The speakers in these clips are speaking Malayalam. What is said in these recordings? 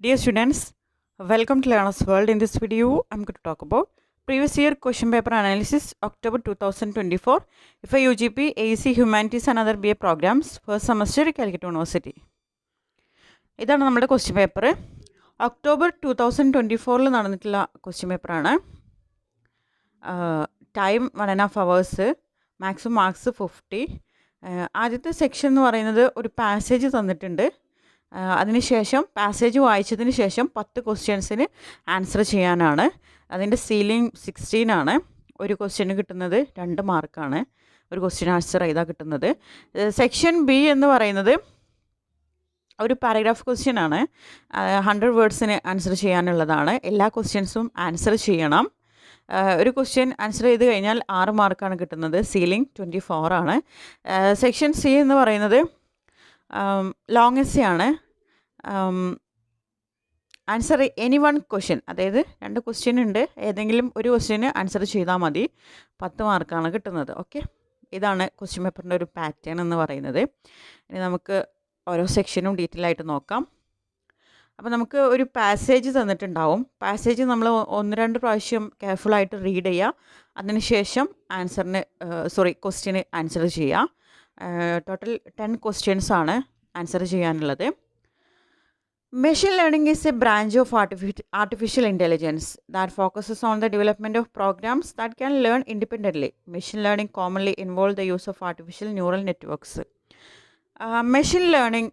Dear students, welcome to Learner's World. In this video, I'm going to talk about previous year question paper analysis, October 2024, IFA UGP, AEC Humanities and other BA programs, first semester, Calicut University. ഇതാണ് നമ്മുടെ ക്വസ്റ്റ്യൻ പേപ്പർ. ഒക്ടോബർ 2024 നടന്നിട്ടുള്ള ക്വസ്റ്റ്യൻ പേപ്പറാണ്. Time 1.5 hours, maximum marks 50. ആദ്യത്തെ സെക്ഷൻ എന്ന് പറയുന്നത് ഒരു പാസേജ് തന്നിട്ടുണ്ട്. അതിനുശേഷം പാസേജ് വായിച്ചതിന് ശേഷം 10 ക്വസ്റ്റ്യൻസിന് ആൻസർ ചെയ്യാനാണ്. അതിൻ്റെ സീലിംഗ് 16 ആണ്. ഒരു ക്വസ്റ്റ്യന് കിട്ടുന്നത് 2 മാർക്കാണ്. ഒരു ക്വസ്റ്റ്യൻ ആൻസർ ചെയ്താൽ കിട്ടുന്നത്. സെക്ഷൻ ബി എന്ന് പറയുന്നത് ഒരു പാരഗ്രാഫ് ക്വസ്റ്റ്യൻ ആണ്. 100 വേർഡ്സിന് ആൻസർ ചെയ്യാനുള്ളതാണ്. എല്ലാ ക്വസ്റ്റ്യൻസും ആൻസർ ചെയ്യണം. ഒരു ക്വസ്റ്റ്യൻ ആൻസർ ചെയ്ത് കഴിഞ്ഞാൽ 6 മാർക്കാണ് കിട്ടുന്നത്. സീലിംഗ് 24 ആണ്. സെക്ഷൻ സി എന്ന് പറയുന്നത് ലോങ് എസ്സേ ആണ്. ആൻസർ എനി വൺ ക്വസ്റ്റ്യൻ, അതായത് 2 ക്വസ്റ്റ്യൻ ഉണ്ട്, ഏതെങ്കിലും ഒരു ക്വസ്റ്റ്യന് ആൻസർ ചെയ്താൽ മതി. 10 മാർക്കാണ് കിട്ടുന്നത്. ഓക്കെ, ഇതാണ് ക്വസ്റ്റ്യൻ പേപ്പറിൻ്റെ ഒരു പാറ്റേൺ എന്ന് പറയുന്നത്. ഇനി നമുക്ക് ഓരോ സെക്ഷനും ഡീറ്റെയിൽ ആയിട്ട് നോക്കാം. അപ്പോൾ നമുക്ക് ഒരു പാസേജ് തന്നിട്ടുണ്ടാവും. പാസേജ് നമ്മൾ 1-2 പ്രാവശ്യം കെയർഫുള്ളായിട്ട് റീഡ് ചെയ്യുക. അതിനുശേഷം ക്വസ്റ്റ്യന് ആൻസർ ചെയ്യുക. ടോട്ടൽ 10 ക്വസ്റ്റ്യൻസ് ആണ് ആൻസർ ചെയ്യാനുള്ളത്. Machine learning is a branch of artificial intelligence that focuses on the development of programs that can learn independently. Machine learning commonly involves the use of artificial neural networks. Machine learning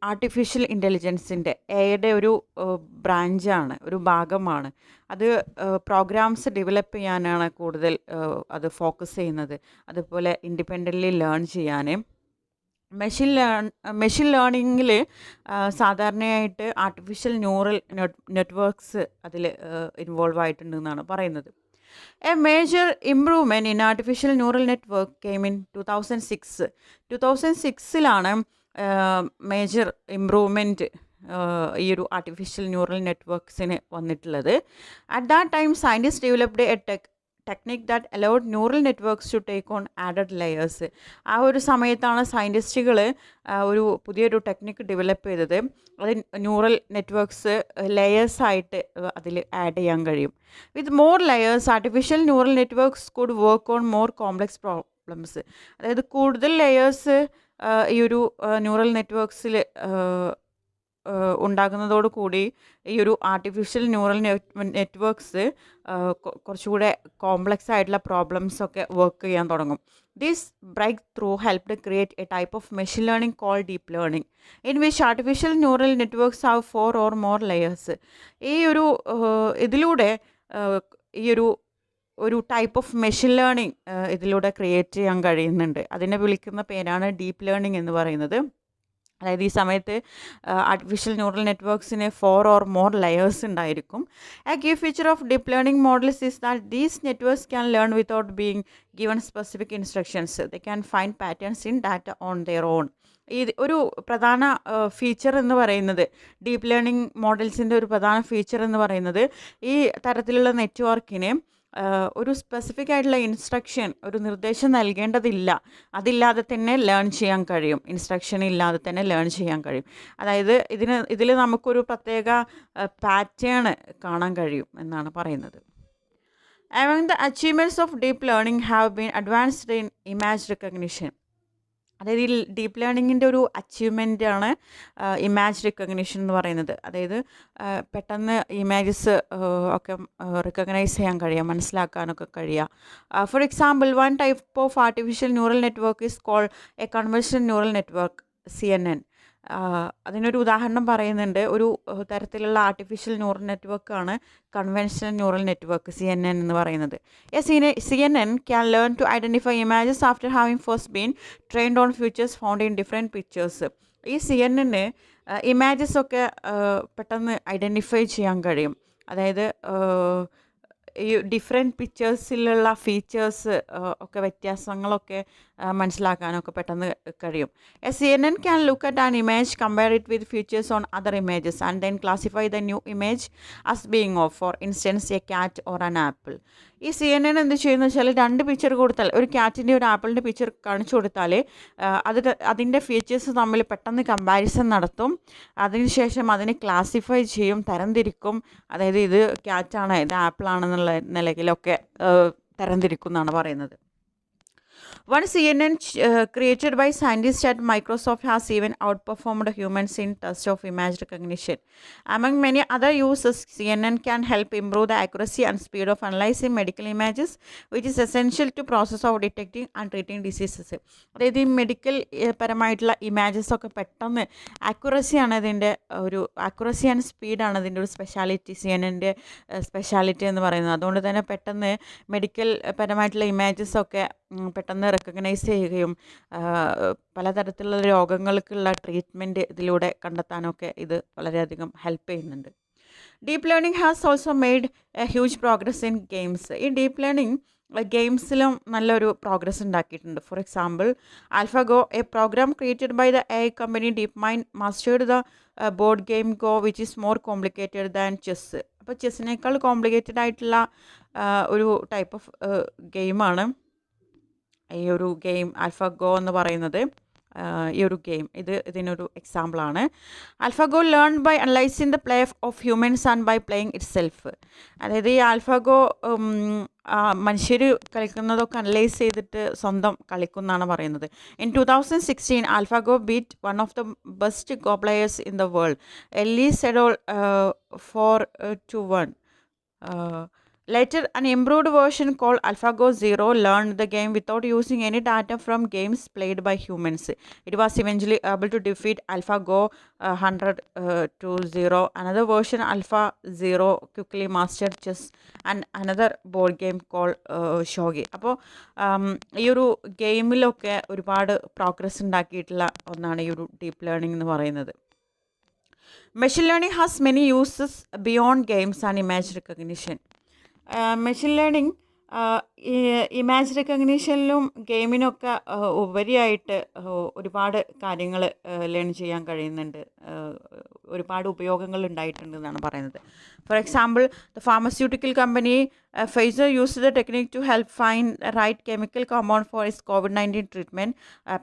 artificial ഇൻ്റലിജൻസിൻ്റെ എയുടെ ഒരു ബ്രാഞ്ചാണ്, ഒരു ഭാഗമാണ്. അത് പ്രോഗ്രാംസ് ഡെവലപ്പ് ചെയ്യാനാണ് കൂടുതൽ അത് ഫോക്കസ് ചെയ്യുന്നത്. അതുപോലെ ഇൻഡിപെൻഡൻ്റ്ലി ലേൺ ചെയ്യാൻ. മെഷീൻ ലേണിങ്ങിൽ സാധാരണയായിട്ട് ആർട്ടിഫിഷ്യൽ ന്യൂറൽ നെറ്റ്വർക്ക്സ് അതിൽ ഇൻവോൾവ് ആയിട്ടുണ്ടെന്നാണ് പറയുന്നത്. A major improvement in artificial neural network came in 2006. 2006 major improvement ഈ ഒരു ആർട്ടിഫിഷ്യൽ ന്യൂറൽ നെറ്റ്വർക്ക്സിന് വന്നിട്ടുള്ളത്. At that time scientist developed a technique that allowed neural networks to take on added layers. ആ ഒരു സമയത്താണ് സയൻറ്റിസ്റ്റുകൾ പുതിയൊരു ടെക്നിക്ക് ഡെവലപ്പ് ചെയ്തത്. അത് ന്യൂറൽ നെറ്റ്വർക്ക്സ് ലെയേഴ്സായിട്ട് അതിൽ ആഡ് ചെയ്യാൻ കഴിയും. With more layers artificial neural networks could work on more complex problems. അതായത് കൂടുതൽ ലെയേഴ്സ് ഈ ഒരു ന്യൂറൽ നെറ്റ്വർക്ക്സിൽ ഉണ്ടാകുന്നതോടുകൂടി ഈ ഒരു ആർട്ടിഫിഷ്യൽ ന്യൂറൽ നെറ്റ്വർക്ക്സ് കുറച്ചുകൂടെ കോംപ്ലക്സ് ആയിട്ടുള്ള പ്രോബ്ലംസൊക്കെ വർക്ക് ചെയ്യാൻ തുടങ്ങും. This breakthrough helped create a type of machine learning called deep learning in which artificial neural networks have 4 or more layers. ഈ ഒരു ഇതിലൂടെ ഈ ഒരു ടൈപ്പ് ഓഫ് മെഷീൻ ലേണിംഗ് ഇതിലൂടെ ക്രിയേറ്റ് ചെയ്യാൻ കഴിയുന്നുണ്ട്. അതിനെ വിളിക്കുന്ന പേരാണ് ഡീപ്പ് ലേണിംഗ് എന്ന് പറയുന്നത്. അതായത് ഈ സമയത്ത് ആർട്ടിഫിഷ്യൽ ന്യൂറൽ നെറ്റ്വർക്ക്സിന് 4 or more ലെയേഴ്സ് ഉണ്ടായിരിക്കും. A key feature of deep learning models is that these networks can learn without being given specific instructions. They can find patterns in data on their own. ഈ ഒരു പ്രധാന ഫീച്ചർ എന്ന് പറയുന്നത്, ഡീപ്പ് ലേണിംഗ് മോഡൽസിൻ്റെ ഒരു പ്രധാന ഫീച്ചർ എന്ന് പറയുന്നത്, ഈ തരത്തിലുള്ള നെറ്റ്വർക്കിന് ഒരു സ്പെസിഫിക് ആയിട്ടുള്ള ഇൻസ്ട്രക്ഷൻ, ഒരു നിർദ്ദേശം നൽകേണ്ടതില്ല. അതില്ലാതെ തന്നെ ലേൺ ചെയ്യാൻ കഴിയും. ഇൻസ്ട്രക്ഷൻ ഇല്ലാതെ തന്നെ ലേൺ ചെയ്യാൻ കഴിയും. അതായത് ഇതിൽ നമുക്കൊരു പ്രത്യേക പാറ്റേൺ കാണാൻ കഴിയും എന്നാണ് പറയുന്നത്. Among the achievements of deep learning have been advanced in image recognition. അതായത് ഈ ഡീപ്പ് ലേണിങ്ങിൻ്റെ ഒരു അച്ചീവ്മെൻ്റാണ് ഇമേജ് റിക്കഗ്നിഷൻ എന്ന് പറയുന്നത്. അതായത് പെട്ടെന്ന് ഇമേജസ് ഒക്കെ റിക്കഗ്നൈസ് ചെയ്യാൻ കഴിയുക, മനസ്സിലാക്കാനൊക്കെ കഴിയുക. For example, one type of artificial neural network is called a conventional neural network, CNN. അതിനൊരു ഉദാഹരണം പറയുന്നുണ്ട്. ഒരു തരത്തിലുള്ള ആർട്ടിഫിഷ്യൽ ന്യൂറൽ നെറ്റ്വർക്കാണ് കൺവെൻഷണൽ ന്യൂറൽ നെറ്റ്വർക്ക്, CNN എന്ന് പറയുന്നത്. CNN can learn to identify images after having first been trained on features found in different pictures. ഈ CNN ഇമേജസ് ഒക്കെ പെട്ടെന്ന് ഐഡൻറ്റിഫൈ ചെയ്യാൻ കഴിയും. അതായത് ഈ ഡിഫറെൻറ്റ് പിക്ചേഴ്സിലുള്ള ഫീച്ചേഴ്സ് ഒക്കെ വ്യത്യാസങ്ങളൊക്കെ മനസ്സിലാക്കാനൊക്കെ പെട്ടെന്ന് കഴിയും. A CNN can look at an image, compare it with features on other images, and then classify the new image as being of, for instance, a cat or an apple. ഈ CNN എന്ത് ചെയ്യുന്നു വെച്ചാൽ 2 പിക്ചർ കൊടുത്താൽ, ഒരു ക്യാറ്റിൻ്റെ ഒരു ആപ്പിളിൻ്റെ പിക്ചർ കാണിച്ചു കൊടുത്താൽ അതിൻ്റെ ഫീച്ചേഴ്സ് തമ്മിൽ പെട്ടെന്ന് കമ്പാരിസൺ നടത്തും. അതിനുശേഷം അതിനെ ക്ലാസിഫൈ ചെയ്യും, തരംതിരിക്കും. അതായത് ഇത് ക്യാറ്റാണ്, ഇത് ആപ്പിളാണെന്നുള്ള നിലയിലൊക്കെ തരംതിരിക്കും എന്നാണ് പറയുന്നത്. One CNN created by scientists at Microsoft has even outperformed humans in tests of image recognition. Among many other uses, CNN can help improve the accuracy and speed of analyzing medical images, which is essential to process of detecting and treating diseases. അതായത് ഈ മെഡിക്കൽ പരമായിട്ടുള്ള ഇമേജസ് ഒക്കെ പെട്ടെന്ന് ആക്യുറസിയാണ് ഇതിൻ്റെ ഒരു ആക്യുറസി ആൻഡ് സ്പീഡാണ് ഇതിൻ്റെ ഒരു സ്പെഷ്യാലിറ്റി, CNN-ൻ്റെ സ്പെഷ്യാലിറ്റി എന്ന് പറയുന്നത്. അതുകൊണ്ട് തന്നെ പെട്ടെന്ന് മെഡിക്കൽ പരമായിട്ടുള്ള ഇമേജസൊക്കെ പെട്ടെന്ന് റെക്കഗ്നൈസ് ചെയ്യുകയും പലതരത്തിലുള്ള രോഗങ്ങൾക്കുള്ള ട്രീറ്റ്മെൻറ്റ് ഇതിലൂടെ കണ്ടെത്താനൊക്കെ ഇത് വളരെയധികം ഹെൽപ്പ് ചെയ്യുന്നുണ്ട്. Deep learning has also made a huge progress in games. ഈ ഡീപ്പ് ലേണിംഗ് ഗെയിംസിലും നല്ലൊരു പ്രോഗ്രസ് ഉണ്ടാക്കിയിട്ടുണ്ട്. For example, AlphaGo, a program created by the AI company DeepMind, mastered the board game Go, which is more complicated than chess. അപ്പോൾ ചെസ്സിനേക്കാൾ കോംപ്ലിക്കേറ്റഡ് ആയിട്ടുള്ള ഒരു ടൈപ്പ് ഓഫ് ഗെയിമാണ് ഈ ഒരു ഗെയിം ആൽഫഗോ എന്ന് പറയുന്നത്. ഈ ഒരു ഗെയിം ഇതിനൊരു എക്സാമ്പിളാണ്. AlphaGo learn by analysing the play of humans and by playing itself. അതായത് ഈ ആൽഫഗോ മനുഷ്യർ കളിക്കുന്നതൊക്കെ അനലൈസ് ചെയ്തിട്ട് സ്വന്തം കളിക്കുമെന്നാണ് പറയുന്നത്. In 2016 AlphaGo beat one of the best Go players in the world, Lee Sedol, 4-1. Later, an improved version called AlphaGo Zero learned the game without using any data from games played by humans. It was eventually able to defeat AlphaGo 100-0. Another version, Alpha Zero, quickly mastered chess and another board game called Shogi. അപ്പോൾ ഈ ഒരു ഗെയിമിലൊക്കെ ഒരുപാട് പ്രോഗ്രസ് ഉണ്ടാക്കിയിട്ടുള്ള ഒന്നാണ് ഈ ഒരു ഡീപ്പ് ലേണിംഗ് എന്ന് പറയുന്നത്. Machine learning has many uses beyond games and image recognition. Machine learning image റെക്കഗ്നീഷനിലും ഗെയിമിനൊക്കെ ഉപരിയായിട്ട് ഒരുപാട് കാര്യങ്ങൾ ലേൺ ചെയ്യാൻ കഴിയുന്നുണ്ട്, ഒരുപാട് ഉപയോഗങ്ങൾ ഉണ്ടായിട്ടുണ്ടെന്നാണ് പറയുന്നത്. For example, the pharmaceutical company Pfizer used the technique to help find the right chemical compound for its COVID-19 treatment,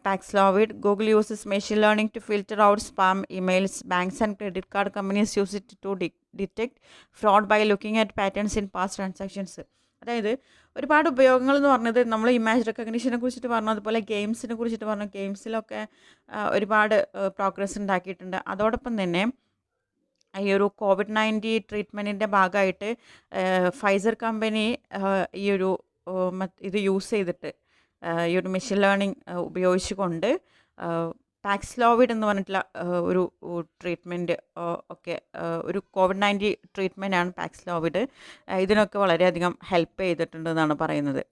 Paxlovid. Google uses machine learning to filter out spam emails. Banks and credit card companies use it to detect fraud by looking at patterns in past transactions. അതായത് ഒരുപാട് ഉപയോഗങ്ങൾ എന്ന് പറഞ്ഞത് നമ്മൾ ഇമേജ് റെക്കഗ്നിഷനെ കുറിച്ചിട്ട് പറഞ്ഞു, അതുപോലെ ഗെയിംസിനെ കുറിച്ചിട്ട് പറഞ്ഞു. ഗെയിംസിലൊക്കെ ഒരുപാട് പ്രോഗ്രസ് ഉണ്ടാക്കിയിട്ടുണ്ട്. അതോടൊപ്പം തന്നെ ഈ ഒരു COVID-19 ട്രീറ്റ്മെൻറ്റിൻ്റെ ഭാഗമായിട്ട് ഫൈസർ കമ്പനി ഈ ഒരു ഇത് യൂസ് ചെയ്തിട്ട് ഈ ഒരു മെഷീൻ ലേണിംഗ് ഉപയോഗിച്ചുകൊണ്ട് പാക്സ്ലോവിഡ് എന്ന് പറഞ്ഞിട്ടുള്ള ഒരു ട്രീറ്റ്മെൻറ്റ് ഒക്കെ ഒരു COVID-19 ട്രീറ്റ്മെൻറ്റാണ് പാക്സ്ലോവിഡ്. ഇതിനൊക്കെ വളരെയധികം ഹെൽപ്പ് ചെയ്തിട്ടുണ്ടെന്നാണ് പറയുന്നത്,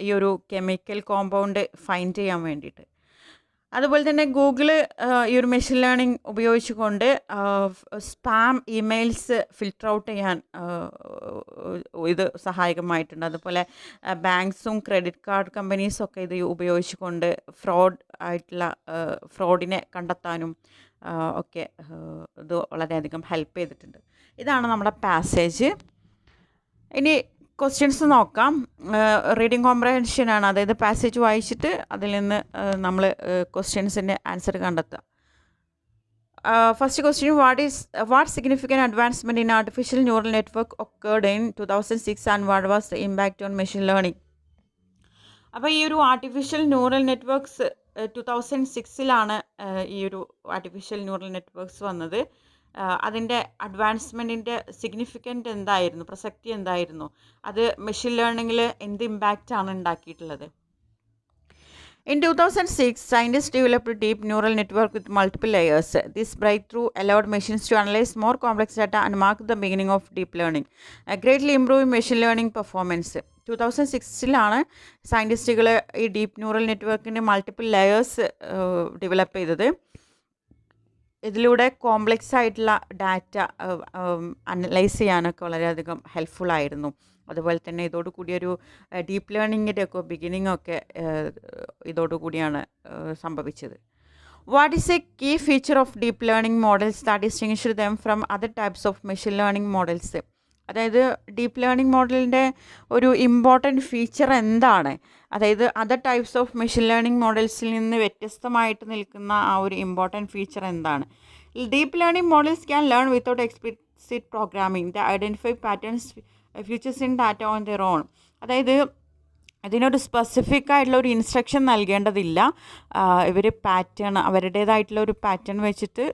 ഈ ഒരു കെമിക്കൽ കോമ്പൗണ്ട് ഫൈൻഡ് ചെയ്യാൻ വേണ്ടിയിട്ട്. അതുപോലെ തന്നെ ഗൂഗിൾ ഈ ഒരു മെഷീൻ ലേണിംഗ് ഉപയോഗിച്ചുകൊണ്ട് സ്പാം ഇമെയിൽസ് ഫിൽട്ടർ ഔട്ട് ചെയ്യാൻ ഇത് സഹായകമായിട്ടുണ്ട്. അതുപോലെ ബാങ്ക്സും ക്രെഡിറ്റ് കാർഡ് കമ്പനീസൊക്കെ ഇത് ഉപയോഗിച്ചുകൊണ്ട് ഫ്രോഡിനെ കണ്ടെത്താനും ഒക്കെ ഇത് വളരെയധികം ഹെൽപ്പ് ചെയ്തിട്ടുണ്ട്. ഇതാണ് നമ്മുടെ പാസേജ്. ഇനി ക്വസ്റ്റ്യൻസ് നോക്കാം. റീഡിങ് കോംപ്രഹെൻഷനാണ്, അതായത് പാസേജ് വായിച്ചിട്ട് അതിൽ നിന്ന് നമ്മൾ ക്വസ്റ്റ്യൻസിൻ്റെ ആൻസർ കണ്ടെത്തുക. First question, what significant advancement in artificial neural network occurred in 2006 and what was the impact on machine learning. അപ്പോൾ ഈ ഒരു ആർട്ടിഫിഷ്യൽ ന്യൂറൽ നെറ്റ്വർക്ക്സ് 2006 ഈ ഒരു ആർട്ടിഫിഷ്യൽ ന്യൂറൽ നെറ്റ്വർക്ക്സ് വന്നത്. അതിൻ്റെ അഡ്വാൻസ്മെൻറ്റിൻ്റെ സിഗ്നിഫിക്കൻ്റ് എന്തായിരുന്നു, പ്രസക്തി എന്തായിരുന്നു, അത് മെഷീൻ ലേണിങ്ങിൽ എന്ത് ഇമ്പാക്റ്റാണ് ഉണ്ടാക്കിയിട്ടുള്ളത്. In 2006, scientists developed a deep neural network with multiple layers. This breakthrough allowed machines to analyze more complex data and marked the beginning of deep learning, greatly improving machine learning performance. 2006 സയൻറ്റിസ്റ്റുകൾ ഈ ഡീപ്പ് ന്യൂറൽ നെറ്റ്വർക്കിൻ്റെ മൾട്ടിപ്പിൾ ലെയേഴ്സ് ഡെവലപ്പ് ചെയ്തത്. ഇതിലൂടെ കോംപ്ലക്സ് ആയിട്ടുള്ള ഡാറ്റ അനലൈസ് ചെയ്യാനൊക്കെ വളരെയധികം ഹെൽപ്ഫുൾ ആയിരുന്നു. അതുപോലെ തന്നെ ഇതോടുകൂടിയൊരു ഡീപ്പ് ലേണിങ്ങിൻ്റെ ഒക്കെ ബിഗിനിങ് ഒക്കെ ഇതോടുകൂടിയാണ് സംഭവിച്ചത്. What is a key feature of deep learning models that distinguish them from other types of machine learning models? അതായത് ഡീപ്പ് ലേണിംഗ് മോഡലിൻ്റെ ഒരു ഇമ്പോർട്ടൻറ്റ് ഫീച്ചർ എന്താണ്? അതായത് other types of machine learning മോഡൽസിൽ നിന്ന് വ്യത്യസ്തമായിട്ട് നിൽക്കുന്ന ആ ഒരു ഇമ്പോർട്ടൻറ്റ് ഫീച്ചർ എന്താണ്? Deep learning models can learn without explicit programming the identify patterns futures in data on their own. അതായത് ഇതിനൊരു സ്പെസിഫിക് ആയിട്ടുള്ള ഒരു ഇൻസ്ട്രക്ഷൻ നൽകേണ്ടതില്ല. ഇവർ പാറ്റേൺ അവരുടേതായിട്ടുള്ള ഒരു പാറ്റേൺ വെച്ചിട്ട്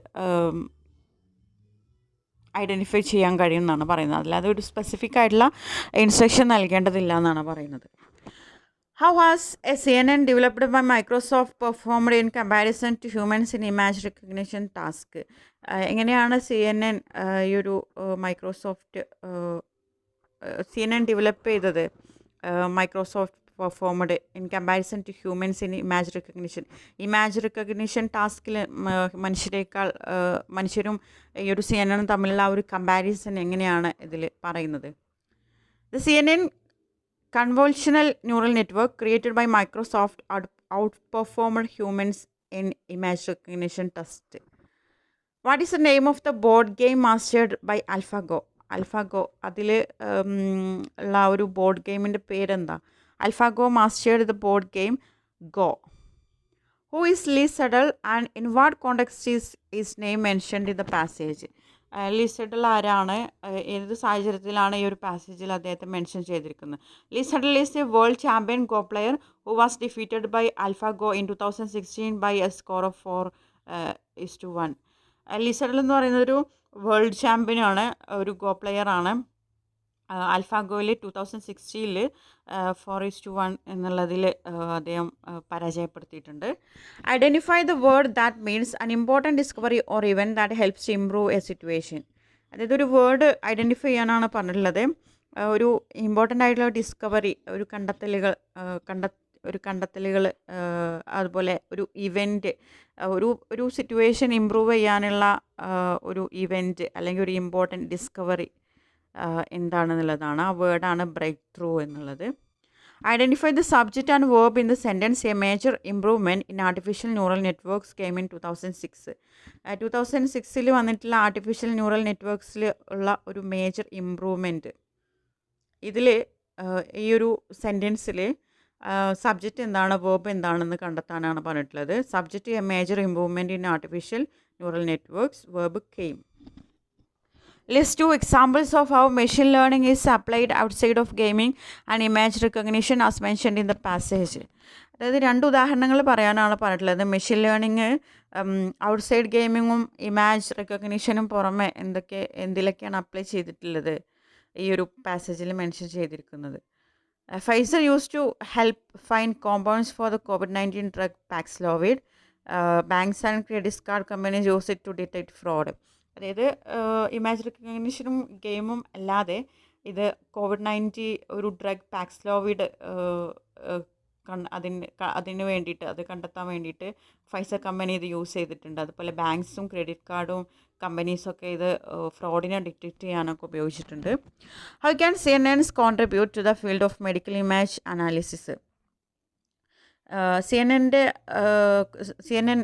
ഐഡൻറ്റിഫൈ ചെയ്യാൻ കഴിയുമെന്നാണ് പറയുന്നത്. അല്ലാതെ ഒരു സ്പെസിഫിക് ആയിട്ടുള്ള ഇൻസ്ട്രക്ഷൻ നൽകേണ്ടതില്ല എന്നാണ് പറയുന്നത്. How has a CNN developed by Microsoft performed in comparison to humans in image recognition task? എങ്ങനെയാണ് CNN ഈ ഒരു മൈക്രോസോഫ്റ്റ് CNN ഡെവലപ്പ് ചെയ്തത്? Microsoft performed in comparison to humans in image recognition ടാസ്കിൽ മനുഷ്യരും ഈ ഒരു CNN തമ്മിലുള്ള ആ ഒരു കമ്പാരിസൺ എങ്ങനെയാണ് ഇതിൽ പറയുന്നത്? The CNN convolutional neural network created by Microsoft outperformed humans in image recognition test. What is the name of the board game mastered by AlphaGo? AlphaGo അതിൽ ഉള്ള ഒരു ബോർഡ് ഗെയിമിൻ്റെ പേരെന്താ? AlphaGo mastered the board game Go. Who is Lee Sedol and in what context is his name mentioned in the passage? Lee Sedol ആരാണ്? ഏത് സാഹചര്യത്തിലാണ് ഈ ഒരു പാസേജിൽ അദ്ദേഹത്തെ മെൻഷൻ ചെയ്തിരിക്കുന്നത്? Lee Sedol is a world champion Go player who was defeated by AlphaGo in 2016 by a score of 4-1. ലീ സെഡൽ എന്ന് പറയുന്നത് ഒരു വേൾഡ് ചാമ്പ്യനാണ്, ഒരു ഗോ പ്ലെയറാണ്. AlphaGoയിൽ 2016 4-1 എന്നുള്ളതിൽ അദ്ദേഹം പരാജയപ്പെടുത്തിയിട്ടുണ്ട്. Identify the word that means an important discovery or event that helps improve a situation. അതായത് ഒരു വേർഡ് ഐഡൻറ്റിഫൈ ചെയ്യാനാണ് പറഞ്ഞിട്ടുള്ളത്. ഒരു ഇമ്പോർട്ടൻ്റ് ആയിട്ടുള്ള ഡിസ്കവറി, ഒരു കണ്ടെത്തലുകൾ, അതുപോലെ ഒരു ഇവൻറ്റ്, ഒരു സിറ്റുവേഷൻ ഇമ്പ്രൂവ് ചെയ്യാനുള്ള ഒരു ഇവൻറ്റ് അല്ലെങ്കിൽ ഒരു ഇമ്പോർട്ടൻറ്റ് ഡിസ്കവറി എന്താണെന്നുള്ളതാണ്. ആ വേർഡാണ് ബ്രേക്ക് ത്രൂ എന്നുള്ളത്. Identify the subject and verb in the sentence. A major improvement in artificial neural networks came in 2006. 2006 വന്നിട്ടുള്ള ആർട്ടിഫിഷ്യൽ ന്യൂറൽ നെറ്റ്വർക്ക്സിൽ ഉള്ള ഒരു മേജർ ഇംപ്രൂവ്മെൻറ്റ്. ഇതിൽ ഈ ഒരു സെൻറ്റൻസിൽ സബ്ജക്റ്റ് എന്താണ്, വേർബ് എന്താണെന്ന് കണ്ടെത്താനാണ് പറഞ്ഞിട്ടുള്ളത്. Subject A major improvement in artificial neural networks, verb came. List 2 examples of how machine learning is applied outside of gaming and image recognition as mentioned in the passage. അതായത് 2 ഉദാഹരണങ്ങൾ പറയാനാണ് പറഞ്ഞിട്ടുള്ളത്. മെഷീൻ ലേണിംഗ് ഔട്ട്സൈഡ് ഗെയിമിങ്ങും ഇമാജ് റെക്കഗ്നിഷനും പുറമെ എന്തിലൊക്കെയാണ് അപ്ലൈ ചെയ്തിട്ടുള്ളത് ഈ ഒരു പാസേജിൽ മെൻഷൻ ചെയ്തിരിക്കുന്നത്. Pfizer used to help find compounds for the COVID-19 drug Paxlovid. Banks and credit card companies use it to detect fraud. അതായത് ഇമാജ് റെക്കഗ്നിഷനും ഗെയിമും അല്ലാതെ ഇത് COVID-19 ഒരു ഡ്രഗ് പാക്സ്ലോവിഡ് അതിന് വേണ്ടിയിട്ട്, അത് കണ്ടെത്താൻ വേണ്ടിയിട്ട് ഫൈസർ കമ്പനി ഇത് യൂസ് ചെയ്തിട്ടുണ്ട്. അതുപോലെ ബാങ്ക്സും ക്രെഡിറ്റ് കാർഡും കമ്പനീസൊക്കെ ഇത് ഫ്രോഡിനെ ഡിറ്റക്റ്റ് ചെയ്യാനൊക്കെ ഉപയോഗിച്ചിട്ടുണ്ട്. How can CNN contribute to the field of medical image analysis? CNN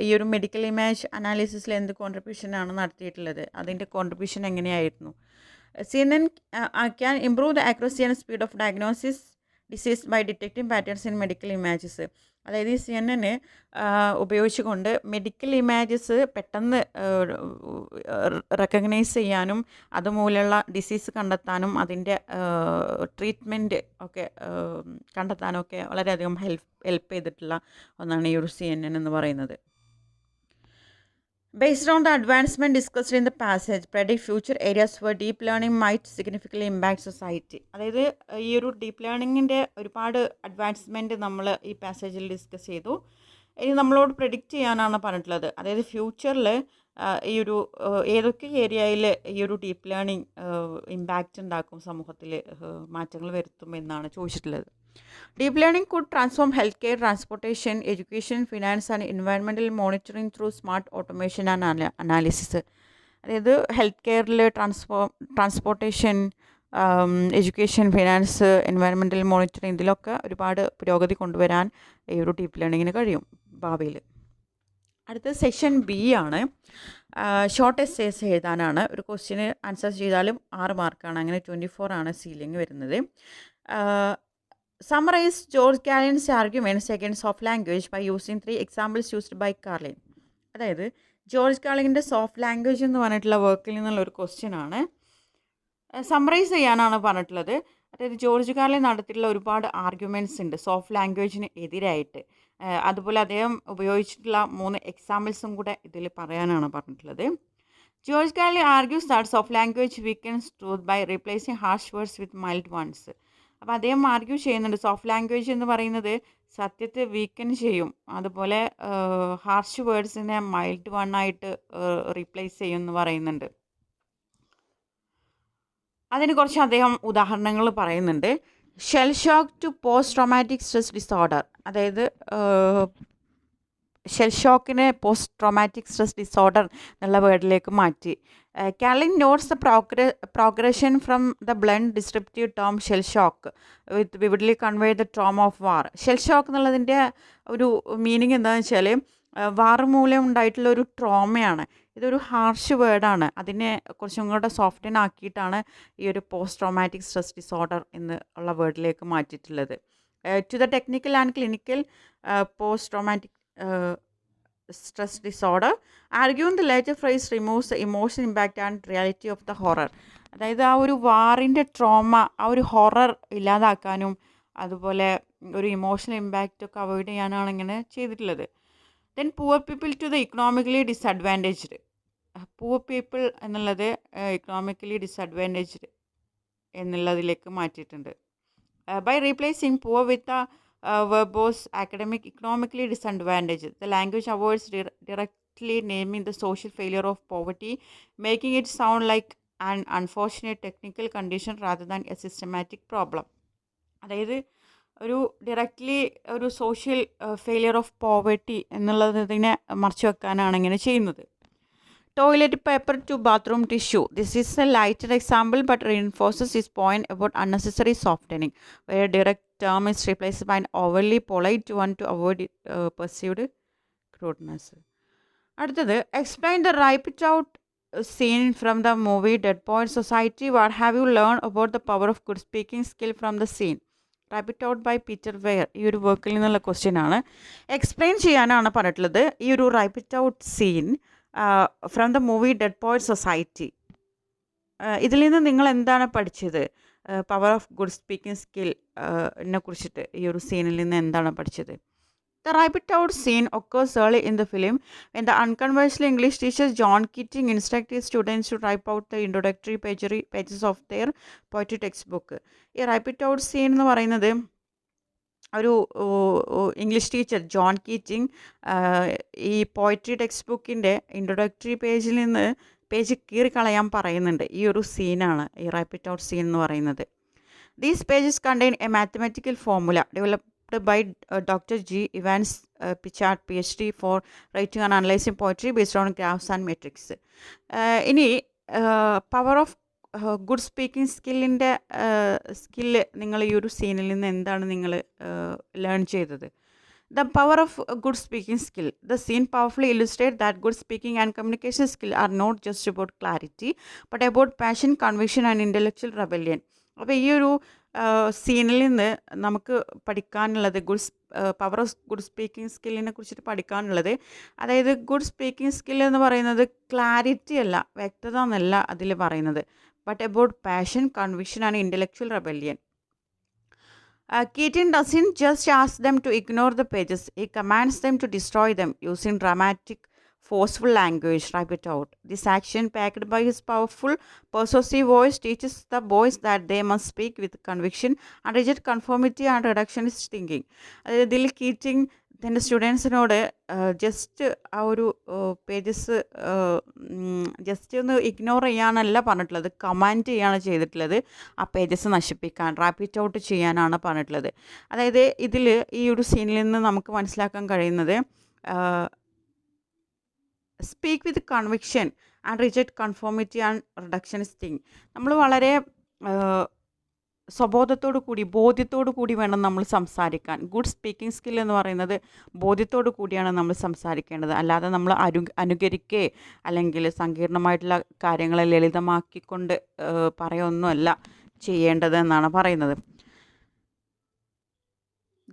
ഈ ഒരു മെഡിക്കൽ ഇമേജ് അനാലിസിസിൽ എന്ത് കോൺട്രിബ്യൂഷനാണ് നടത്തിയിട്ടുള്ളത്? അതിൻ്റെ കോൺട്രിബ്യൂഷൻ എങ്ങനെയായിരുന്നു? CNN can improve the accuracy and speed of diagnosis disease by detecting patterns in medical images. അതായത് ഈ CNN ഉപയോഗിച്ചുകൊണ്ട് മെഡിക്കൽ ഇമേജസ് പെട്ടെന്ന് റെക്കഗ്നൈസ് ചെയ്യാനും അതുമൂലമുള്ള ഡിസീസ് കണ്ടെത്താനും അതിൻ്റെ ട്രീറ്റ്മെൻറ്റ് ഒക്കെ കണ്ടെത്താനൊക്കെ വളരെയധികം ഹെൽപ്പ് ചെയ്തിട്ടുള്ള ഒന്നാണ് ഈ ഒരു CNN എന്ന് പറയുന്നത്. Based on the advancement discussed in the passage, predict future areas where deep learning might significantly impact society. അതായത് ഈ ഒരു ഡീപ്പ് ലേണിങ്ങിൻ്റെ ഒരുപാട് അഡ്വാൻസ്മെൻറ്റ് നമ്മൾ ഈ പാസേജിൽ ഡിസ്കസ് ചെയ്തു. ഇനി നമ്മളോട് പ്രെഡിക്റ്റ് ചെയ്യാനാണ് പറഞ്ഞിട്ടുള്ളത്. അതായത് ഫ്യൂച്ചറിൽ ഈ ഒരു ഏതൊക്കെ ഏരിയയിൽ ഈ ഒരു ഡീപ്പ് ലേണിംഗ് ഇമ്പാക്റ്റ് ഉണ്ടാക്കും, സമൂഹത്തിൽ മാറ്റങ്ങൾ വരുത്തും എന്നാണ് ചോദിച്ചിട്ടുള്ളത്. Deep learning could transform healthcare, transportation, education, finance, and environmental monitoring through smart automation and analysis. അതായത് ഹെൽത്ത് കെയറിൽ transportation, education, finance, environmental monitoring, ഇതിലൊക്കെ ഒരുപാട് പുരോഗതി കൊണ്ടുവരാൻ ഈ ഒരു ഡീപ്പ് ലേണിങ്ങിന് കഴിയും ഭാവിയിൽ. അടുത്ത സെക്ഷൻ ബി ആണ്. ഷോർട്ട് എസ്സേസ് എഴുതാനാണ്. ഒരു ക്വസ്റ്റ്യന് ആൻസർ ചെയ്താലും 6 മാർക്കാണ്. അങ്ങനെ 24 ആണ് സീലിംഗ് വരുന്നത്. Summarize George Carlin's arguments against soft language by using 3 examples used by Carlin. അതായത് ജോർജ് കാർലിൻ്റെ സോഫ്റ്റ് ലാംഗ്വേജ് എന്ന് പറഞ്ഞിട്ടുള്ള വർക്കിൽ നിന്നുള്ള ഒരു ക്വസ്റ്റ്യൻ ആണ്. സമ്മറൈസ് ചെയ്യാനാണ് പറഞ്ഞിട്ടുള്ളത്. അതായത് ജോർജ് കാർലിൻ നടത്തിയിട്ടുള്ള ഒരുപാട് ആർഗ്യുമെൻറ്റ്സ് ഉണ്ട് സോഫ്റ്റ് ലാംഗ്വേജിന് എതിരായിട്ട്. അതുപോലെ അദ്ദേഹം ഉപയോഗിച്ചിട്ടുള്ള 3 എക്സാമ്പിൾസും കൂടെ ഇതിൽ പറയാനാണ് പറഞ്ഞിട്ടുള്ളത്. George Carlin argues that soft language weakens truth by replacing harsh words with mild ones. അപ്പോൾ അദ്ദേഹം ആർഗ്യൂ ചെയ്യുന്നുണ്ട് സോഫ്റ്റ് ലാംഗ്വേജ് എന്ന് പറയുന്നത് സത്യത്തെ വീക്കൻ ചെയ്യും, അതുപോലെ ഹാർഷ് വേർഡ്സിനെ മൈൽഡ് വണ്ണായിട്ട് റീപ്ലേസ് ചെയ്യും എന്ന് പറയുന്നുണ്ട്. അതിന് കുറച്ച് അദ്ദേഹം ഉദാഹരണങ്ങൾ പറയുന്നുണ്ട്. Shell shock to post traumatic stress disorder, അതായത് ഷെൽ ഷോക്കിനെ പോസ്റ്റ് ട്രോമാറ്റിക് സ്ട്രെസ് ഡിസോർഡർ എന്നുള്ള വേർഡിലേക്ക് മാറ്റി. Carlin notes the progression from the blunt descriptive term shell shock with vividly convey the trauma of war. Shell shock എന്നുള്ളതിൻ്റെ ഒരു മീനിങ് എന്താണെന്ന് വെച്ചാൽ വാർ മൂലം ഉണ്ടായിട്ടുള്ള ഒരു ട്രോമയാണ്. ഇതൊരു ഹാർഷ് വേർഡാണ്. അതിനെ കുറച്ചും കൂടെ സോഫ്റ്റൻ ആക്കിയിട്ടാണ് ഈ ഒരു പോസ്റ്റ് ട്രോമാറ്റിക് സ്ട്രെസ് ഡിസോർഡർ എന്നുള്ള വേർഡിലേക്ക് മാറ്റിയിട്ടുള്ളത്. To the technical and clinical post traumatic stress disorder, arguing the latter phrase removes the emotional impact and reality of the horror. അതായത് ആ ഒരു വാറിൻ്റെ ട്രോമ, ആ ഒരു ഹൊറർ ഇല്ലാതാക്കാനും അതുപോലെ ഒരു ഇമോഷണൽ ഇമ്പാക്റ്റൊക്കെ അവോയ്ഡ് ചെയ്യാനാണ് ഇങ്ങനെ ചെയ്തിട്ടുള്ളത്. Then poor people to the economically disadvantaged. Poor people എന്നുള്ളത് ഇക്കണോമിക്കലി ഡിസഡ്വാൻറ്റേജ്ഡ് എന്നുള്ളതിലേക്ക് മാറ്റിയിട്ടുണ്ട്. By replacing poor with verbose academic economically disadvantaged. The language avoids directly naming the social failure of poverty, making it sound like an unfortunate technical condition rather than a systematic problem. അതായത് ഒരു ഡയറക്റ്റ്ലി ഒരു സോഷ്യൽ ഫെയിലിയർ ഓഫ് പോവർട്ടി എന്നുള്ളതിനെ മറച്ചു വെക്കാനാണ് ഇങ്ങനെ ചെയ്യുന്നത്. Toilet paper to bathroom tissue. This is a lighter example but reinforces his point about unnecessary softening, where a direct term is replaced by an overly polite one to avoid perceived crudeness. അടുത്തത് explain the write it out scene from the movie Dead Poets Society. What have you learned about the power of good speaking skill from the scene? Write it out by Peter Weir. ഈ ഒരു വർക്കിൽ നിന്നുള്ള ക്വസ്റ്റ്യൻ ആണ്. എക്സ്പ്ലെയിൻ ചെയ്യാനാണ് പറഞ്ഞിട്ടുള്ളത്. ഈ ഒരു write it out scene from the movie Dead Poet Society. ഇതിൽ നിന്ന് നിങ്ങൾ എന്താണ് പഠിച്ചത്? പവർ ഓഫ് ഗുഡ് സ്പീക്കിംഗ് സ്കില്ലിനെ കുറിച്ചിട്ട് ഈ ഒരു സീനിൽ നിന്ന് എന്താണ് പഠിച്ചത്? The write it out scene occurs early in the film when the unconventional English teacher John Keating instructs his students to type out the introductory pages of their poetry textbook. ഈ write it out scene എന്ന് പറയുന്നത് ഒരു ഇംഗ്ലീഷ് ടീച്ചർ ജോൺ കീറ്റിംഗ് ഈ പോയട്രി ടെക്സ്റ്റ് ബുക്കിൻ്റെ ഇൻട്രൊഡക്ടറി പേജിൽ നിന്ന് പേജ് കീറിക്കളയാൻ പറയുന്നുണ്ട്. ഈ ഒരു സീനാണ് ഈ റൈറ്റ് ഇറ്റ് ഔട്ട് സീൻ എന്ന് പറയുന്നത്. These pages contain a mathematical formula developed by doctor G Evans Pritchard PhD for writing and analysing poetry based on graphs and metrics. ഇനി power of good speaking skill നിങ്ങൾ ഈ ഒരു സീനിൽ നിന്ന് എന്താണ് നിങ്ങൾ ലേൺ ചെയ്തത്? The power of good speaking skill. The scene powerfully illustrates that good speaking and communication skill are not just about clarity, but about passion, conviction and intellectual rebellion. അപ്പോൾ ഈ ഒരു സീനിൽ നിന്ന് നമുക്ക് പഠിക്കാനുള്ളത് പവർ ഓഫ് ഗുഡ് സ്പീക്കിംഗ് സ്കില്ലിനെ കുറിച്ചിട്ട് പഠിക്കാനുള്ളത്, അതായത് ഗുഡ് സ്പീക്കിംഗ് സ്കിൽ എന്ന് പറയുന്നത് ക്ലാരിറ്റി അല്ല, വ്യക്തത എന്നല്ല അതിൽ പറയുന്നത്, but about passion, conviction and intellectual rebellion. Keating doesn't just ask them to ignore the pages, he commands them to destroy them using dramatic, forceful language. Write it out. This action, backed by his powerful, persuasive voice, teaches the boys that they must speak with conviction and reject conformity and reductionist thinking. അതിൽ കീറ്റിംഗ് തൻ്റെ സ്റ്റുഡൻസിനോട് ജസ്റ്റ് ആ ഒരു പേജസ് ജസ്റ്റ് ഒന്ന് ഇഗ്നോർ ചെയ്യാനല്ല പറഞ്ഞിട്ടുള്ളത്, കമാൻഡ് ചെയ്യാണ് ചെയ്തിട്ടുള്ളത്. ആ പേജസ് നശിപ്പിക്കാൻ, റാപ്പിറ്റ് ഔട്ട് ചെയ്യാനാണ് പറഞ്ഞിട്ടുള്ളത്. അതായത് ഇതിൽ ഈ ഒരു സീനിൽ നിന്ന് നമുക്ക് മനസ്സിലാക്കാൻ കഴിയുന്നത് speak with conviction and reject conformity and reductionist thing. നമ്മൾ വളരെ സ്വബോധത്തോടു കൂടി, ബോധ്യത്തോടു കൂടി വേണം നമ്മൾ സംസാരിക്കാൻ. ഗുഡ് സ്പീക്കിംഗ് സ്കിൽ എന്ന് പറയുന്നത് ബോധ്യത്തോടു കൂടിയാണ് നമ്മൾ സംസാരിക്കേണ്ടത്. അല്ലാതെ നമ്മൾ അനുകരിക്കേ അല്ലെങ്കിൽ സങ്കീർണമായിട്ടുള്ള കാര്യങ്ങളെ ലളിതമാക്കിക്കൊണ്ട് പറയുകയൊന്നുമല്ല ചെയ്യേണ്ടത് എന്നാണ് പറയുന്നത്.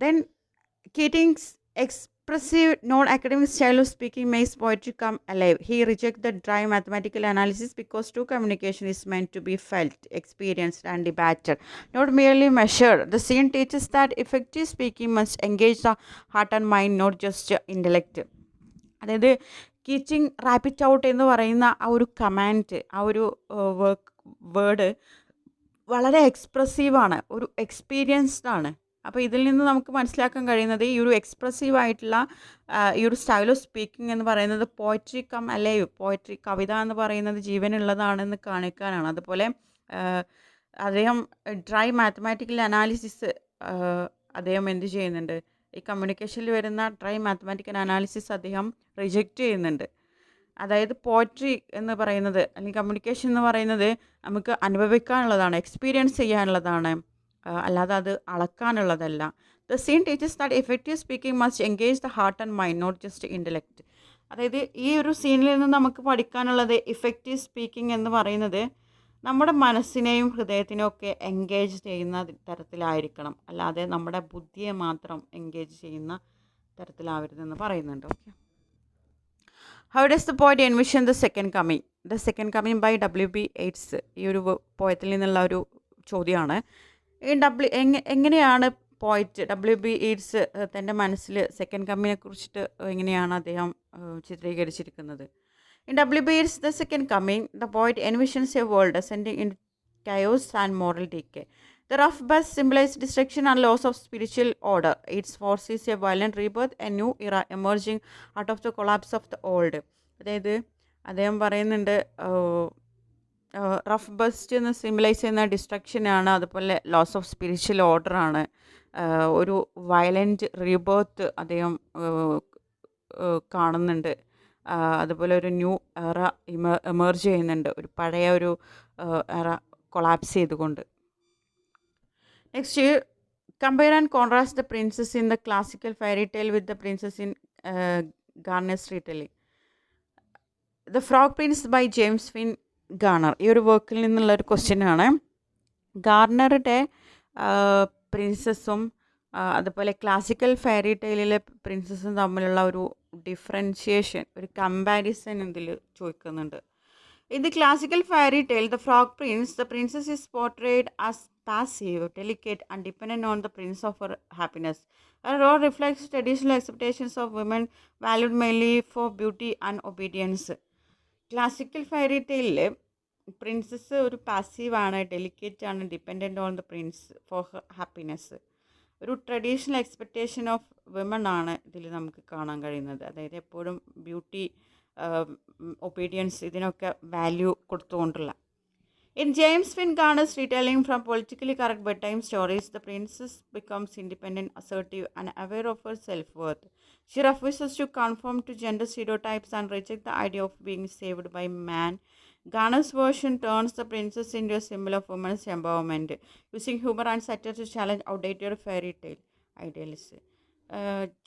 Then Keating's expressive non-academic style of speaking makes poetry come alive. He rejects the dry mathematical analysis because true communication is meant to be felt, experienced, and debated, not merely measured. The scene teaches that effective speaking must engage the heart and mind, not just intellect. അതായത് കീച്ചിങ് റാപ്പിറ്റ് ഔട്ട് എന്ന് പറയുന്ന ആ ഒരു കമാൻഡ്, ആ ഒരു വേർഡ് വളരെ എക്സ്പ്രസീവാണ്, ഒരു എക്സ്പീരിയൻസ്ഡ് ആണ്. അപ്പോൾ ഇതിൽ നിന്ന് നമുക്ക് മനസ്സിലാക്കാൻ കഴിയുന്നത് ഈ ഒരു എക്സ്പ്രസീവ് ആയിട്ടുള്ള ഈ ഒരു സ്റ്റൈൽ ഓഫ് സ്പീക്കിംഗ് എന്ന് പറയുന്നത് പോയട്രി കം അലൈവ്, പോയട്രി കവിത എന്ന് പറയുന്നത് ജീവനുള്ളതാണെന്ന് കാണിക്കാനാണ്. അതുപോലെ അദ്ദേഹം ഡ്രൈ മാത്തമാറ്റിക്കൽ അനാലിസിസ് അദ്ദേഹം എന്ത് ചെയ്യുന്നുണ്ട്, ഈ കമ്മ്യൂണിക്കേഷനിൽ വരുന്ന ഡ്രൈ മാത്തമാറ്റിക്കൽ അനാലിസിസ് അദ്ദേഹം റിജക്റ്റ് ചെയ്യുന്നുണ്ട്. അതായത് പോയട്രി എന്ന് പറയുന്നത് അല്ലെങ്കിൽ കമ്മ്യൂണിക്കേഷൻ എന്ന് പറയുന്നത് നമുക്ക് അനുഭവിക്കാനുള്ളതാണ്, എക്സ്പീരിയൻസ് ചെയ്യാനുള്ളതാണ്, അല്ലാതെ അത് അളക്കാനുള്ളതല്ല. The seen teachers that effective speaking must engage the heart and mind, not just intellect. അതായത് ഈ ഒരു സീനിൽ നിന്ന് നമുക്ക് പഠിക്കാനുള്ളത് ഇഫക്റ്റീവ് സ്പീക്കിംഗ് എന്ന് പറയുന്നത് നമ്മുടെ മനസ്സിനെയും ഹൃദയത്തിനെയും ഒക്കെ എൻഗേജ് ചെയ്യുന്ന തരത്തിലായിരിക്കണം, അല്ലാതെ നമ്മുടെ ബുദ്ധിയെ മാത്രം എൻഗേജ് ചെയ്യുന്ന തരത്തിലാവരുതെന്ന് പറയുന്നുണ്ട്. Okay. How does the poet envision the Second Coming? The Second Coming by W.B. Yeats. ഈ ഒരു പോയത്തിൽ നിന്നുള്ള ഒരു ചോദ്യമാണ്. ഈ എങ്ങനെയാണ് പോയറ്റ് W.B. Yeats തൻ്റെ മനസ്സിൽ സെക്കൻഡ് കമ്മിങ്ങിനെ കുറിച്ചിട്ട് എങ്ങനെയാണ് അദ്ദേഹം ചിത്രീകരിച്ചിരിക്കുന്നത്? In W.B. Yeats' The Second Coming, the poet envisions a world descending into chaos and moral decay. The rough bus symbolizes destruction and loss of spiritual order. Yeats foresees a violent rebirth, a new era emerging out of the collapse of the old. അതായത് അദ്ദേഹം പറയുന്നുണ്ട് റഫ് ബസ്റ്റ് എന്ന് സിംബലൈസ് ചെയ്യുന്ന ഡിസ്ട്രക്ഷനാണ്, അതുപോലെ ലോസ് ഓഫ് സ്പിരിച്വൽ ഓർഡറാണ്, ഒരു വയലൻറ്റ് റീബേർത്ത് അദ്ദേഹം കാണുന്നുണ്ട്, അതുപോലെ ഒരു ന്യൂ എറ എമേർജ് ചെയ്യുന്നുണ്ട്, ഒരു പഴയ ഒരു എറ കൊളാപ്സ് ചെയ്തുകൊണ്ട്. Next, compare and contrast the princess in the classical fairy tale with the princess in Garner's retelling. The frog prince by James Finn Garner. ഈ ഒരു വർക്കിൽ നിന്നുള്ള ഒരു ക്വസ്റ്റ്യനാണ്. ഗാർണറുടെ പ്രിൻസസും അതുപോലെ ക്ലാസിക്കൽ ഫെയറി ടെയിലിലെ പ്രിൻസസും തമ്മിലുള്ള ഒരു ഡിഫറൻഷിയേഷൻ, ഒരു കമ്പാരിസൺ ഇതിൽ ചോദിക്കുന്നുണ്ട്. In the classical fairy tale, The Frog Prince, the princess is portrayed as passive, delicate, and dependent on the prince of her happiness. Her role reflects traditional expectations of women valued mainly for beauty and obedience. Classical fairy ടെയിലിൽ പ്രിൻസസ് ഒരു പാസീവാണ്, ഡെലിക്കേറ്റ് ആണ്, dependent on the prince for her happiness. ഒരു ട്രഡീഷണൽ എക്സ്പെക്റ്റേഷൻ ഓഫ് വിമൺ ആണ് ഇതിൽ നമുക്ക് കാണാൻ കഴിയുന്നത്. അതായത് എപ്പോഴും ബ്യൂട്ടി, ഒബീഡിയൻസ്, ഇതിനൊക്കെ വാല്യൂ കൊടുത്തുകൊണ്ടുള്ള. In James Finn Garner's retelling from politically correct bedtime stories, the princess becomes independent, assertive, and aware of her self-worth. She refuses to conform to gender stereotypes and rejects the idea of being saved by man. Garner's version turns the princess into a symbol of women's empowerment, using humor and satire to challenge outdated fairy tale ideals.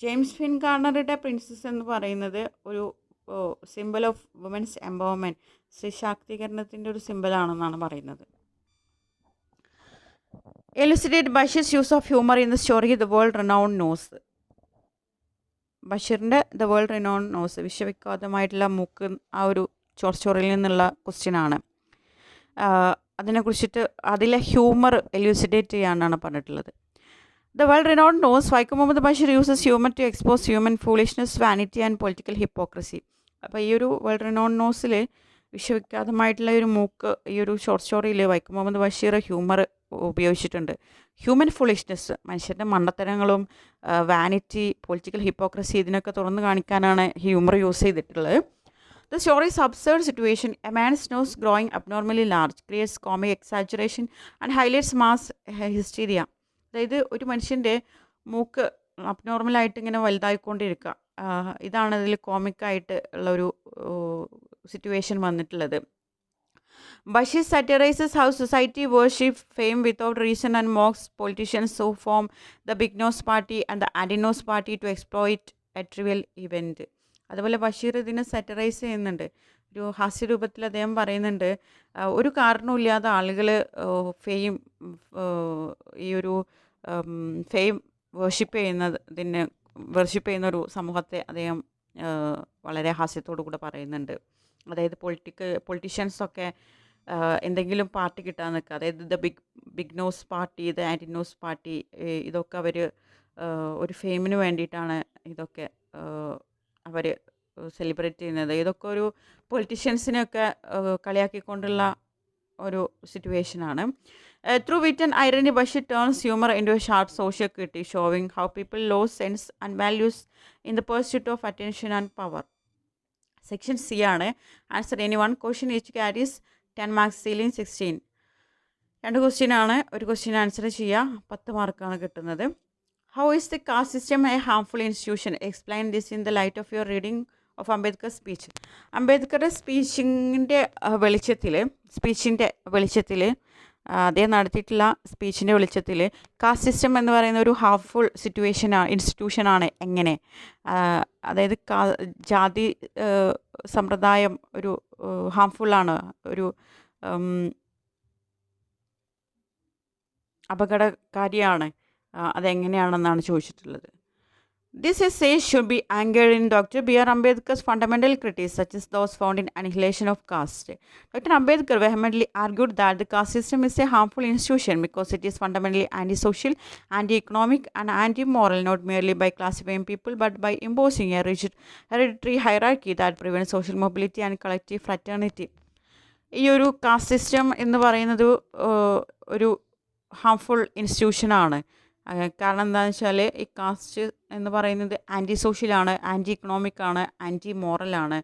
James Finn ഗാർണറുടെ പ്രിൻസസ് എന്ന് പറയുന്നത് ഒരു സിമ്പിൾ ഓഫ് വുമൻസ് എംപവർമെൻറ്റ്, സ്ത്രീ ശാക്തീകരണത്തിൻ്റെ ഒരു സിമ്പിളാണെന്നാണ് പറയുന്നത്. Elucidate Basheer's use of humour in the story the world renowned nose. ബഷീറിൻ്റെ ദ വേൾഡ് റിനൗണ്ട് നോസ്, വിശ്വവിഖ്യാതമായിട്ടുള്ള മൂക്ക്, ആ ഒരു സ്റ്റോറിയിൽ നിന്നുള്ള ക്വസ്റ്റ്യനാണ്. അതിനെക്കുറിച്ചിട്ട് അതിലെ ഹ്യൂമർ എലുസിഡേറ്റ് ചെയ്യാനാണ് പറഞ്ഞിട്ടുള്ളത്. The world-renowned nose, Waikum Muhammad Bashir uses humor to expose human foolishness, vanity and political hypocrisy. അപ്പോൾ ഈ ഒരു വേൾഡ് റിനോൺ നോസിൽ വിശ്വവിഖ്യാതമായിട്ടുള്ള ഒരു മൂക്ക്, ഈ ഒരു ഷോർട്ട് സ്റ്റോറിയിൽ വൈക്കം മുഹമ്മദ് ബഷീർ ഹ്യൂമർ ഉപയോഗിച്ചിട്ടുണ്ട്. ഹ്യൂമൻ ഫുളിഷ്നെസ്, മനുഷ്യൻ്റെ മണ്ടത്തരങ്ങളും വാനിറ്റി, പൊളിറ്റിക്കൽ ഹിപ്പോക്രസി ഇതിനൊക്കെ തുറന്നു കാണിക്കാനാണ് ഹ്യൂമർ യൂസ് ചെയ്തിട്ടുള്ളത്. The story's absurd situation, a man's nose growing abnormally large, creates comic exaggeration and highlights mass hysteria. അതായത് ഒരു മനുഷ്യൻ്റെ മൂക്ക് അബ്നോർമലായിട്ട് ഇങ്ങനെ വലുതായിക്കൊണ്ടിരിക്കുക, ഇതാണ് ഇതിൽ കോമിക്കായിട്ട് ഉള്ളൊരു സിറ്റുവേഷൻ വന്നിട്ടുള്ളത്. Bashir satirizes how society worships fame without reason and mocks politicians who form the Big Nose Party and the Anti-Nose Party to exploit a trivial event. അതുപോലെ ബഷീർ ഇതിനെ സാറ്ററൈസ് ചെയ്യുന്നുണ്ട്. ഒരു ഹാസ്യരൂപത്തിൽ അദ്ദേഹം പറയുന്നുണ്ട്, ഒരു കാരണവുമില്ലാതെ ആളുകൾ ഫെയിം ഈ ഒരു ഫെയിം വർഷിപ്പ് ചെയ്യുന്ന ഒരു സമൂഹത്തെ അദ്ദേഹം വളരെ ഹാസ്യത്തോടു കൂടെ പറയുന്നുണ്ട്. അതായത് പൊളിറ്റീഷ്യൻസൊക്കെ എന്തെങ്കിലും പാർട്ടി കിട്ടാൻ നിൽക്കുക, അതായത് big nose party, anti nose party, ഇതൊക്കെ അവർ ഒരു ഫെയിമിന് വേണ്ടിയിട്ടാണ് ഇതൊക്കെ അവർ സെലിബ്രേറ്റ് ചെയ്യുന്നത്. ഇതൊക്കെ ഒരു പൊളിറ്റീഷ്യൻസിനെയൊക്കെ കളിയാക്കിക്കൊണ്ടുള്ള ഒരു സിറ്റുവേഷനാണ്. Through wit and irony, Basheer turns humour into a sharp social critique, showing how people lose sense and values in the pursuit of attention and power. Section C ആണ്. Answer any one question each carries 10 marks, ceiling 16. 2 question ആണ്, ഒരു ക്വസ്റ്റ്യൻ ആൻസർ ചെയ്യുക, 10 മാർക്കാണ് കിട്ടുന്നത്. How is the caste system a harmful institution? Explain this in the light of your reading of Ambedkar speech. അംബേദ്കറുടെ സ്പീച്ചിൻ്റെ വെളിച്ചത്തിൽ അദ്ദേഹം നടത്തിയിട്ടുള്ള സ്പീച്ചിൻ്റെ വെളിച്ചത്തിൽ കാസ്റ്റ് സിസ്റ്റം എന്ന് പറയുന്ന ഒരു ഹാർംഫുൾ ഇൻസ്റ്റിറ്റ്യൂഷനാണ് എങ്ങനെ, അതായത് ജാതി സമ്പ്രദായം ഒരു ഹാംഫുള്ളാണ്, ഒരു അപകടകാരിയാണ്, അതെങ്ങനെയാണെന്നാണ് ചോദിച്ചിട്ടുള്ളത്. This essay should be anchored in Dr. B.R. Ambedkar's fundamental critiques, such as those found in Annihilation of Caste. Dr. Ambedkar vehemently argued that the caste system is a harmful institution because it is fundamentally anti-social, anti-economic, and anti-moral, not merely by classifying people but by imposing a rigid hereditary hierarchy that prevents social mobility and collective fraternity. ഈ ഒരു കാസ്റ്റ് സിസ്റ്റം എന്ന് പറയുന്നത് ഒരു ഹാംഫുൾ ഇൻസ്റ്റിറ്റ്യൂഷനാണ്. കാരണം എന്താണെന്ന് വെച്ചാൽ ഈ കാസ്റ്റ് എന്ന് പറയുന്നത് ആൻറ്റി സോഷ്യലാണ്, ആൻറ്റി ഇക്കണോമിക് ആണ്, ആൻറ്റി മോറലാണ്.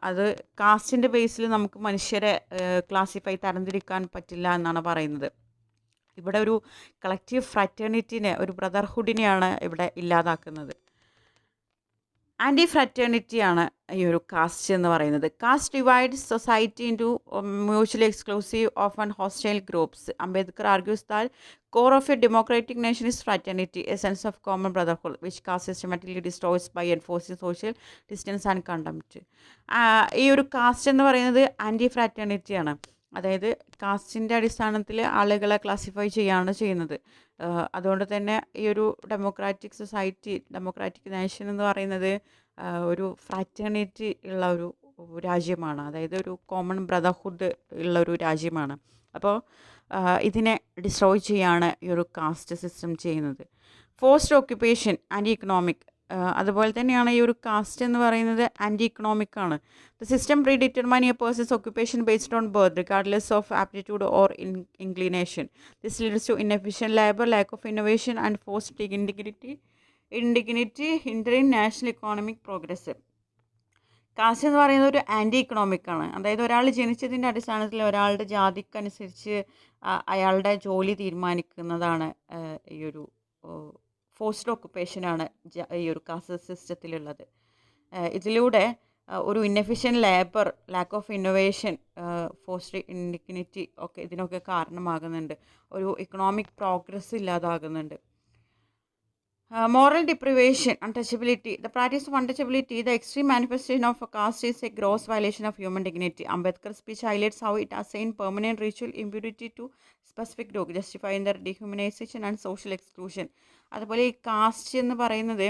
അത് കാസ്റ്റിൻ്റെ ബേസിൽ നമുക്ക് മനുഷ്യരെ തരംതിരിക്കാൻ പറ്റില്ല എന്നാണ് പറയുന്നത്. ഇവിടെ ഒരു കളക്റ്റീവ് ഫ്രാറ്റേണിറ്റിനെ, ഒരു ബ്രദർഹുഡിനെയാണ് ഇവിടെ ഇല്ലാതാക്കുന്നത്. ആൻറ്റി ഫ്രാറ്റേണിറ്റിയാണ് ഈ ഒരു കാസ്റ്റ് എന്ന് പറയുന്നത്. Caste divides society into mutually exclusive of and hostile groups. Ambedkar argues that core of a democratic nation is fraternity, a sense of common brotherhood, which caste systematically destroys by enforcing social distance and contempt. ഈ ഒരു കാസ്റ്റ് എന്ന് പറയുന്നത് ആൻറ്റി ഫ്രാറ്റേണിറ്റിയാണ്. അതായത് കാസ്റ്റിൻ്റെ അടിസ്ഥാനത്തിൽ ആളുകളെ ക്ലാസിഫൈ ചെയ്യുകയാണ് ചെയ്യുന്നത്. അതുകൊണ്ട് തന്നെ ഈ ഒരു ഡെമോക്രാറ്റിക് നേഷൻ എന്ന് പറയുന്നത് ഒരു ഫ്രാറ്റേണിറ്റി ഉള്ള ഒരു രാജ്യമാണ്, അതായത് ഒരു കോമൺ ബ്രദർഹുഡ് ഉള്ള ഒരു രാജ്യമാണ്. അപ്പോൾ ഇതിനെ ഡിസ്ട്രോയ് ചെയ്യാണ് ഈ ഒരു കാസ്റ്റ് സിസ്റ്റം ചെയ്യുന്നത്. ഫോഴ്സ്ഡ് ഓക്യുപ്പേഷൻ, ആൻറ്റി ഇക്കണോമിക്, അതുപോലെ തന്നെയാണ് ഈ ഒരു കാസ്റ്റ് എന്ന് പറയുന്നത് ആൻറ്റി ഇക്കണോമിക് ആണ്. The system predetermine a person's occupation based on birth regardless of aptitude or inclination. This leads to inefficient labour, lack of innovation and forced indignity hindering national economic progress. Caste എന്ന് പറയുന്നത് ഒരു ആൻറ്റി ഇക്കണോമിക് ആണ്. അതായത് ഒരാൾ ജനിച്ചതിൻ്റെ അടിസ്ഥാനത്തിൽ ഒരാളുടെ ജാതിക്കനുസരിച്ച് അയാളുടെ ജോലി തീരുമാനിക്കുന്നതാണ് ഈ ഒരു ഫോഴ്സ്ഡ് ഓക്കുപ്പേഷനാണ് ഈ ഒരു കാസ്റ്റ് സിസ്റ്റത്തിലുള്ളത്. ഇതിലൂടെ ഒരു inefficient labour, lack of innovation, forced indignity ഒക്കെ ഇതിനൊക്കെ കാരണമാകുന്നുണ്ട്. ഒരു ഇക്കണോമിക് പ്രോഗ്രസ് ഇല്ലാതാകുന്നുണ്ട്. Moral deprivation, untouchability. The practice of untouchability, the extreme manifestation of a caste, is a gross violation of human dignity. Ambedkar's speech highlights how it assigned permanent ritual impunity to specific group, justifying their dehumanization and social exclusion. അതുപോലെ ഈ കാസ്റ്റ് എന്ന് പറയുന്നത്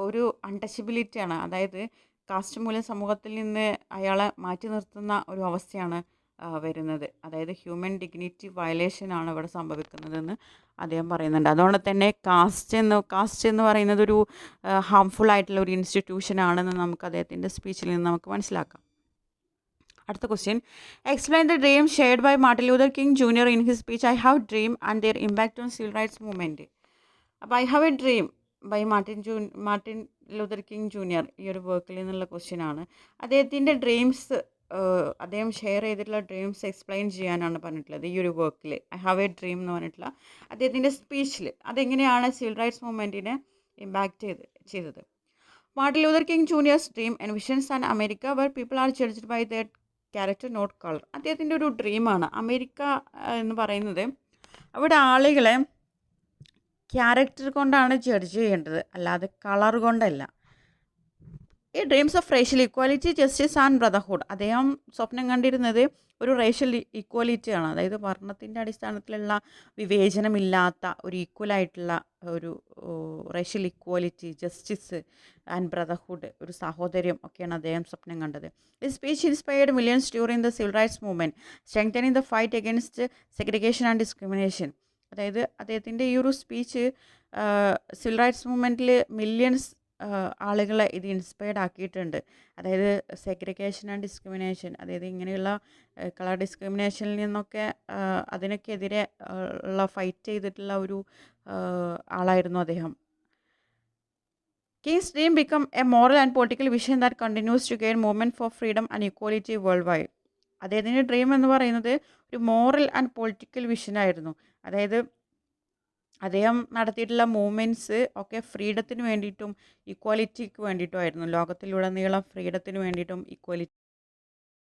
ഒരു അൺടച്ചബിലിറ്റിയാണ്. അതായത് കാസ്റ്റ് മൂലം സമൂഹത്തിൽ നിന്ന് അയാളെ മാറ്റി നിർത്തുന്ന ഒരു അവസ്ഥയാണ് വരുന്നത്. അതായത് ഹ്യൂമൻ ഡിഗ്നിറ്റി വയലേഷനാണ് ഇവിടെ സംഭവിക്കുന്നതെന്ന് അദ്ദേഹം പറയുന്നുണ്ട്. അതുകൊണ്ട് തന്നെ കാസ്റ്റ് എന്ന് പറയുന്നത് ഒരു ഹാംഫുൾ ആയിട്ടുള്ള ഒരു ഇൻസ്റ്റിറ്റ്യൂഷൻ ആണെന്ന് നമുക്ക് അദ്ദേഹത്തിൻ്റെ സ്പീച്ചിൽ നിന്ന് നമുക്ക് മനസ്സിലാക്കാം. അടുത്ത question, explain the dream shared by Martin Luther King Junior in his speech I have dream and their impact on civil rights movement. അപ്പോൾ I have a dream by Martin Luther King Junior ഈ ഒരു വർക്കിൽ നിന്നുള്ള ക്വസ്റ്റ്യൻ ആണ്. അദ്ദേഹത്തിൻ്റെ ഡ്രീംസ്, അദ്ദേഹം ഷെയർ ചെയ്തിട്ടുള്ള ഡ്രീംസ് എക്സ്പ്ലെയിൻ ചെയ്യാനാണ് പറഞ്ഞിട്ടുള്ളത് ഈ ഒരു വർക്കിൽ. ഐ ഹാവ് എ ഡ്രീം എന്ന് പറഞ്ഞിട്ടുള്ള അദ്ദേഹത്തിൻ്റെ സ്പീച്ചിൽ അതെങ്ങനെയാണ് സിവിൽ റൈറ്റ്സ് മൂവ്മെൻറ്റിനെ ഇമ്പാക്റ്റ് ചെയ്തത്. Martin Luther King Junior's dream envisions an America where people are judged by their character not colour. അദ്ദേഹത്തിൻ്റെ ഒരു ഡ്രീമാണ് അമേരിക്ക എന്ന് പറയുന്നത്. അവിടെ ആളുകളെ ക്യാരക്ടർ കൊണ്ടാണ് ജഡ്ജ് ചെയ്യേണ്ടത്, അല്ലാതെ കളർ കൊണ്ടല്ല. ഈ dreams of racial equality, justice and brotherhood. അദ്ദേഹം സ്വപ്നം കണ്ടിരുന്നത് ഒരു റേഷ്യൽ ഇക്വാലിറ്റിയാണ്, അതായത് വർണ്ണത്തിൻ്റെ അടിസ്ഥാനത്തിലുള്ള വിവേചനമില്ലാത്ത ഒരു ഈക്വലായിട്ടുള്ള ഒരു racial equality, justice and brotherhood, ഒരു സാഹോദര്യം ഒക്കെയാണ് അദ്ദേഹം സ്വപ്നം കണ്ടത്. ഈ speech inspired millions during the civil rights movement, strengthening the fight against segregation and discrimination. അതായത് അദ്ദേഹത്തിൻ്റെ ഈ ഒരു സ്പീച്ച് സിവിൽ റൈറ്റ്സ് മൂവ്മെൻറ്റിൽ മില്യൺസ് ആളുകളെ ഇത് ഇൻസ്പയർഡ് ആക്കിയിട്ടുണ്ട്. അതായത് സെഗ്രിഗേഷൻ ആൻഡ് ഡിസ്ക്രിമിനേഷൻ, അതായത് ഇങ്ങനെയുള്ള കളർ ഡിസ്ക്രിമിനേഷനിൽ നിന്നൊക്കെ അതിനൊക്കെതിരെ ഉള്ള ഫൈറ്റ് ചെയ്തിട്ടുള്ള ഒരു ആളായിരുന്നു അദ്ദേഹം. King's dream become a moral and political vision that continues to gain movement for freedom and equality worldwide. അദ്ദേഹത്തിൻ്റെ ഡ്രീം എന്ന് പറയുന്നത് ഒരു മോറൽ ആൻഡ് പൊളിറ്റിക്കൽ വിഷനായിരുന്നു. അതായത് അദ്ദേഹം നടത്തിയിട്ടുള്ള മൂവ്മെൻറ്റ്സ് ഒക്കെ ഫ്രീഡത്തിന് വേണ്ടിയിട്ടും ഇക്വാലിറ്റിക്ക് വേണ്ടിയിട്ടുമായിരുന്നു. ലോകത്തിലുടനീളം ഫ്രീഡത്തിന് വേണ്ടിയിട്ടും